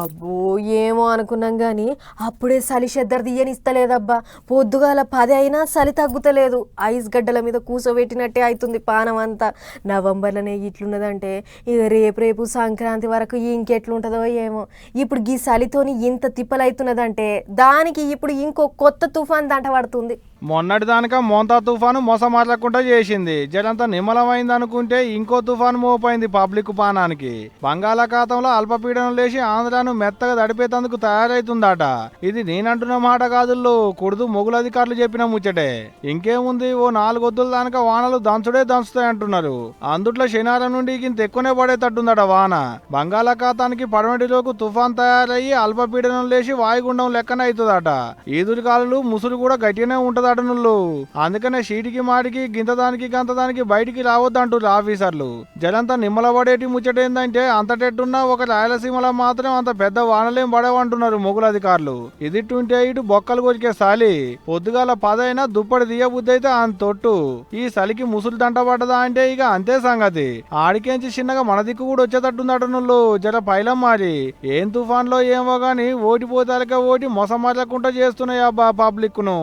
అబ్బో ఏమో అనుకున్నాం గాని అప్పుడే చలి చెద్దరు తీయనిస్తలేదబ్బా. పొద్దుగాల 10 అయినా చలి తగ్గుతలేదు. ఐస్ గడ్డల మీద కూసోబెట్టినట్టే అవుతుంది పానం అంతా. నవంబర్లోనే ఇట్లున్నదంటే ఇక రేపు సంక్రాంతి వరకు ఇంకెట్లుంటుందో ఏమో. ఇప్పుడు ఈ చలితోని ఇంత తిప్పలవుతున్నదంటే దానికి ఇప్పుడు ఇంకో కొత్త తుఫాన్ దంట పడుతుంది. మొన్నటి దానిక మోంతా తుఫాను మొసమారకుండా చేసింది. జలంతా నిమ్మలమైంది అనుకుంటే ఇంకో తుఫాను మోపైంది పబ్లిక్ పానానికి. బంగాళాఖాతంలో అల్పపీడనం లేచి ఆంధ్రాను మెత్తగా దడిపేందుకు తయారైతుందట. ఇది నేనంటున్న మాట కాదుల్లో, కుడుదు మొగులు అధికారులు చెప్పిన ముచ్చటే. ఇంకేముంది, ఓ 4 వద్దుల దానిక వానలు దంచుడే దంచుతాయి అంటున్నారు. అందుట్లో శనివారం నుండి ఇంత ఎక్కువనే పడేటట్టుందట వాన. బంగాళాఖాతానికి పడమటిలోకి తుఫాన్ తయారయ్యి అల్పపీడనం లేచి వాయుగుండం లెక్కన అవుతుందట. ఈదురుగాలు ముసురు కూడా గట్టిగానే ఉంటది. అందుకనే షీటికి మాటికి గింతదానికి గంతదానికి బయటికి రావద్దంటారు ఆఫీసర్లు. జలంతా నిమ్మలబడేటి ముచ్చటేందంటే అంతటెట్టున్నా ఒక రాయలసీమలో మాత్రం అంత పెద్ద వానలేం పడవంటున్నారు మొగులు అధికారులు. ఇదిట్టుంటే ఇటు బొక్కలు కొరికే సాలి. పొద్దుగాల 10 అయినా దుప్పటి తీయబుద్ధి అయితే అంత తొట్టు. ఈ చలికి ముసురు దంట పడ్డదా అంటే ఇక అంతే సంగతి. ఆడికేంచి చిన్నగా మన దిక్కు కూడా వచ్చేటట్టుందటనుళ్ళు. జర పైలం మారి ఏం తుఫాన్లో ఏమో గాని ఓటిపోతాలకే ఓటి మొసమర్లకుండా చేస్తున్నాయి అబ్బా పబ్లిక్ ను.